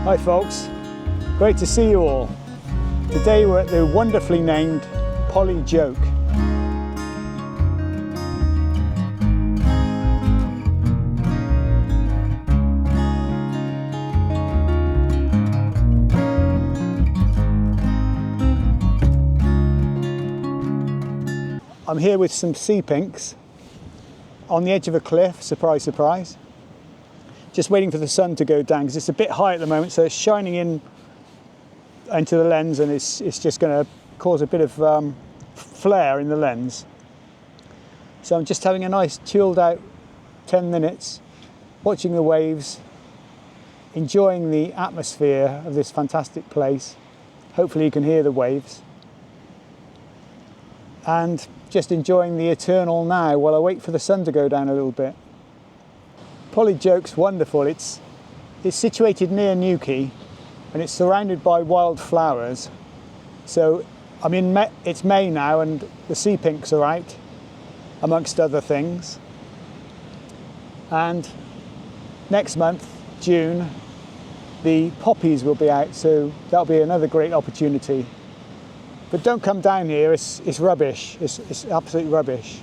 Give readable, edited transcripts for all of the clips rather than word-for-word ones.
Hi folks, great to see you all. Today we're at the wonderfully named Polly Joke. I'm here with some sea pinks on the edge of a cliff, surprise, surprise. Just waiting for the sun to go down because it's a bit high at the moment, so it's shining in into the lens and it's just going to cause a bit of flare in the lens. So I'm just having a nice chilled out 10 minutes, watching the waves, enjoying the atmosphere of this fantastic place. Hopefully you can hear the waves. And just enjoying the eternal now while I wait for the sun to go down a little bit. Polly Joke's wonderful. It's situated near Newquay and it's surrounded by wild flowers. So I mean, it's May now and the sea pinks are out, amongst other things. And next month, June, the poppies will be out, so that'll be another great opportunity. But don't come down here, it's rubbish, it's absolute rubbish.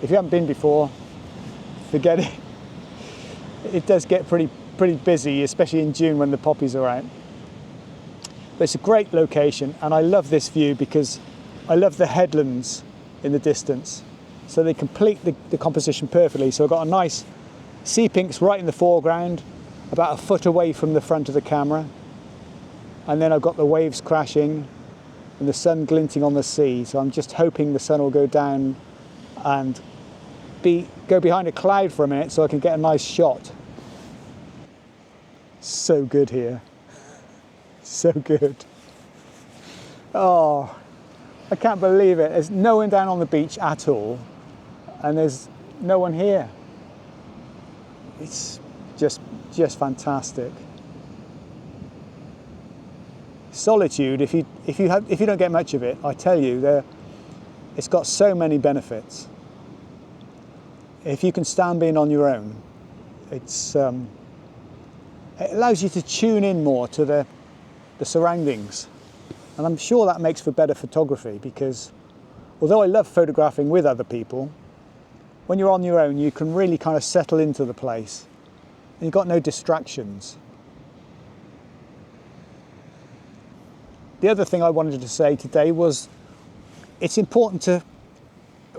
If you haven't been before, forget it. It does get pretty busy, especially in June when the poppies are out. But it's a great location and I love this view because I love the headlands in the distance. So they complete the composition perfectly. So I've got a nice sea pinks right in the foreground, about a foot away from the front of the camera. And then I've got the waves crashing and the sun glinting on the sea. So I'm just hoping the sun will go down and go behind a cloud for a minute so I can get a nice shot. So good here. So good. Oh, I can't believe it. There's no one down on the beach at all and there's no one here. It's just fantastic. Solitude, if you don't get much of it, I tell you, it's got so many benefits. If you can stand being on your own, it allows you to tune in more to the surroundings. And I'm sure that makes for better photography because although I love photographing with other people, when you're on your own, you can really kind of settle into the place and you've got no distractions. The other thing I wanted to say today was it's important to,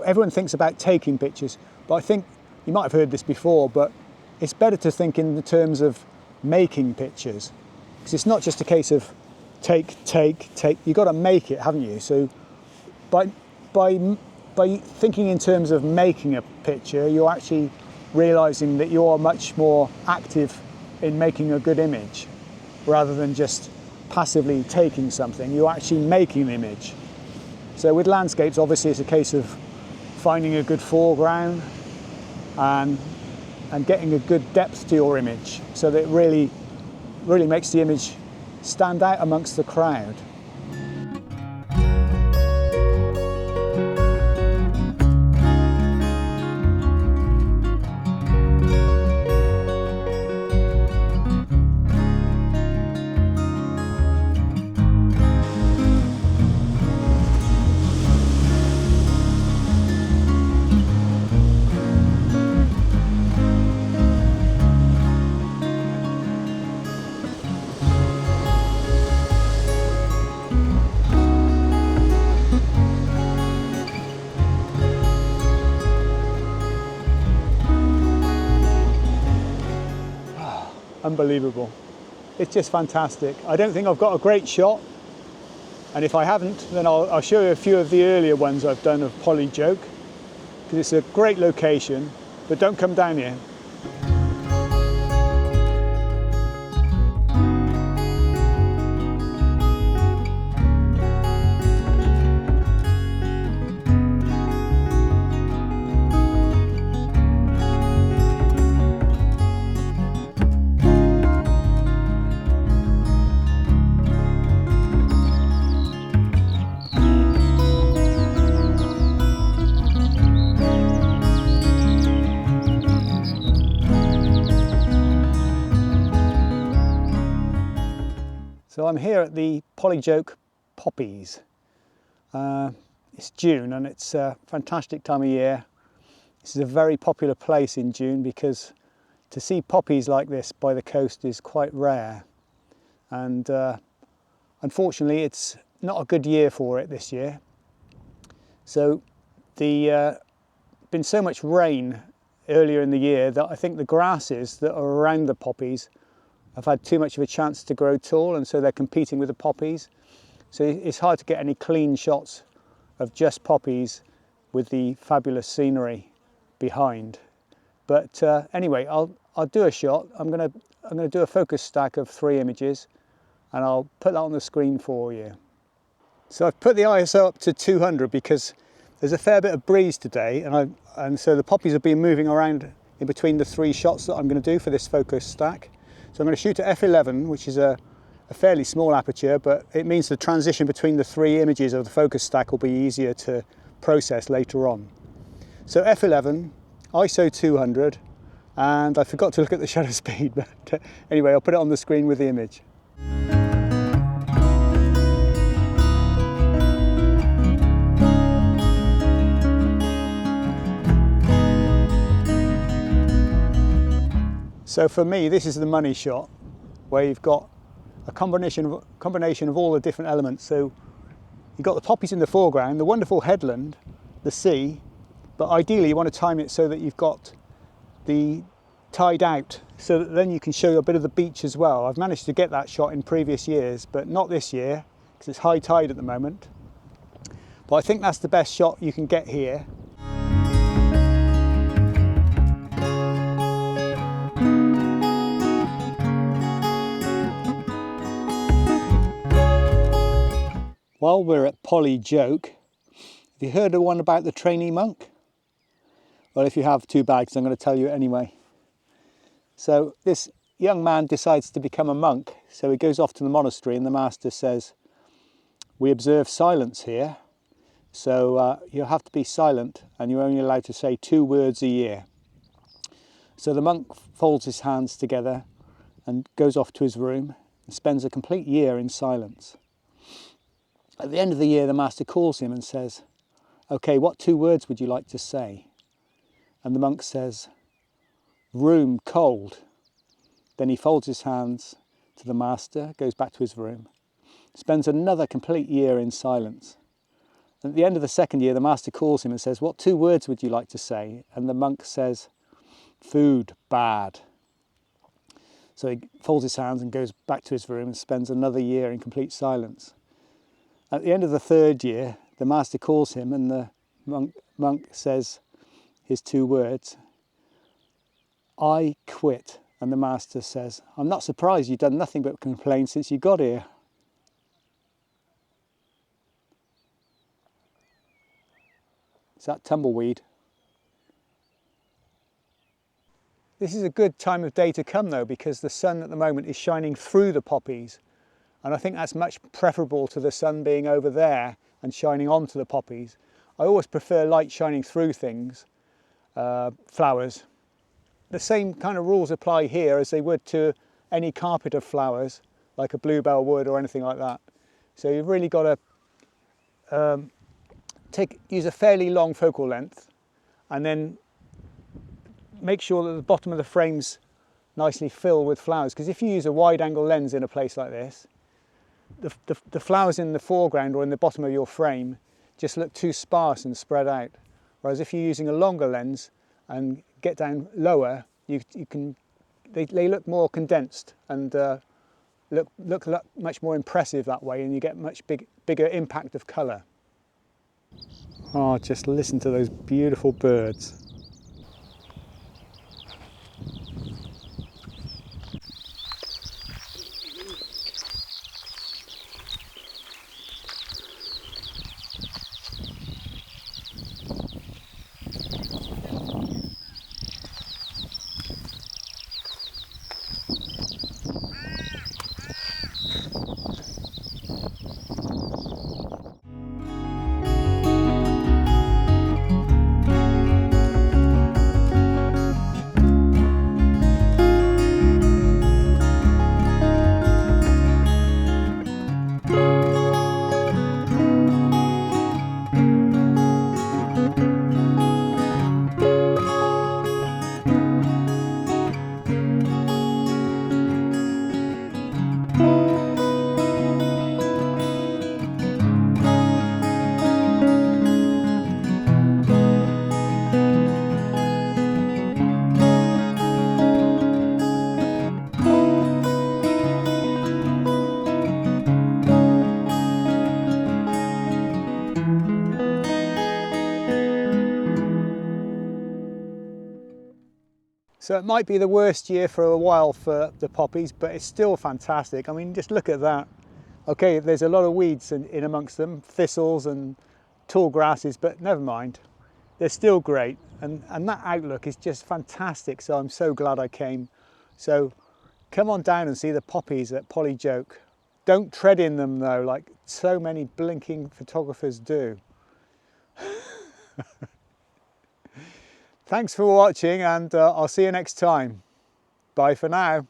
everyone thinks about taking pictures, but I think you might have heard this before, but it's better to think in the terms of making pictures. Because it's not just a case of take. You've got to make it, haven't you? So by thinking in terms of making a picture, you're actually realizing that you're much more active in making a good image rather than just passively taking something. You're actually making an image. So with landscapes, obviously it's a case of finding a good foreground and getting a good depth to your image so that it really makes the image stand out amongst the crowd. Unbelievable. It's just fantastic. I don't think I've got a great shot, and if I haven't, then I'll show you a few of the earlier ones I've done of Polly Joke, because it's a great location, but don't come down here. So I'm here at the Joke Poppies. It's June and it's a fantastic time of year. This is a very popular place in June because to see poppies like this by the coast is quite rare. And unfortunately it's not a good year for it this year. So the been so much rain earlier in the year that I think the grasses that are around the poppies have had too much of a chance to grow tall, and so they're competing with the poppies. So it's hard to get any clean shots of just poppies with the fabulous scenery behind. But anyway, I'll do a shot. I'm gonna do a focus stack of 3 images, and I'll put that on the screen for you. So I've put the ISO up to 200 because there's a fair bit of breeze today, and so the poppies have been moving around in between the 3 shots that I'm going to do for this focus stack. So I'm going to shoot at f11, which is a fairly small aperture, but it means the transition between the 3 images of the focus stack will be easier to process later on. So f11, ISO 200, and I forgot to look at the shutter speed, but anyway, I'll put it on the screen with the image. So for me, this is the money shot, where you've got a combination of all the different elements. So you've got the poppies in the foreground, the wonderful headland, the sea, but ideally you want to time it so that you've got the tide out, so that then you can show a bit of the beach as well. I've managed to get that shot in previous years, but not this year, because it's high tide at the moment. But I think that's the best shot you can get here. While we're at Joke, have you heard of one about the trainee monk? Well, if you have, too bad, because I'm going to tell you anyway. So this young man decides to become a monk, so he goes off to the monastery, and the master says, "We observe silence here, so you'll have to be silent, and you're only allowed to say 2 words a year." So the monk folds his hands together and goes off to his room and spends a complete year in silence. At the end of the year, the master calls him and says, "Okay, what 2 words would you like to say?" And the monk says, "Room cold." Then he folds his hands to the master, goes back to his room, spends another complete year in silence. And at the end of the 2nd year, the master calls him and says, "What 2 words would you like to say?" And the monk says, "Food bad." So he folds his hands and goes back to his room and spends another year in complete silence. At the end of the 3rd year, the master calls him, and the monk says his 2 words, "I quit." And the master says, "I'm not surprised, you've done nothing but complain since you got here." Is that tumbleweed? This is a good time of day to come though, because the sun at the moment is shining through the poppies. And I think that's much preferable to the sun being over there and shining onto the poppies. I always prefer light shining through things, flowers. The same kind of rules apply here as they would to any carpet of flowers, like a bluebell would or anything like that. So you've really got to use a fairly long focal length, and then make sure that the bottom of the frame's nicely filled with flowers. Because if you use a wide angle lens in a place like this, the flowers in the foreground or in the bottom of your frame just look too sparse and spread out. Whereas if you're using a longer lens and get down lower, they look more condensed and look much more impressive that way, and you get much bigger impact of colour. Oh, just listen to those beautiful birds. So it might be the worst year for a while for the poppies, but it's still fantastic. I mean, just look at that. Okay, there's a lot of weeds in amongst them, thistles and tall grasses, but never mind. They're still great. And that outlook is just fantastic. So I'm so glad I came. So come on down and see the poppies at Polly Joke. Don't tread in them though, like so many blinking photographers do. Thanks for watching, and I'll see you next time. Bye for now.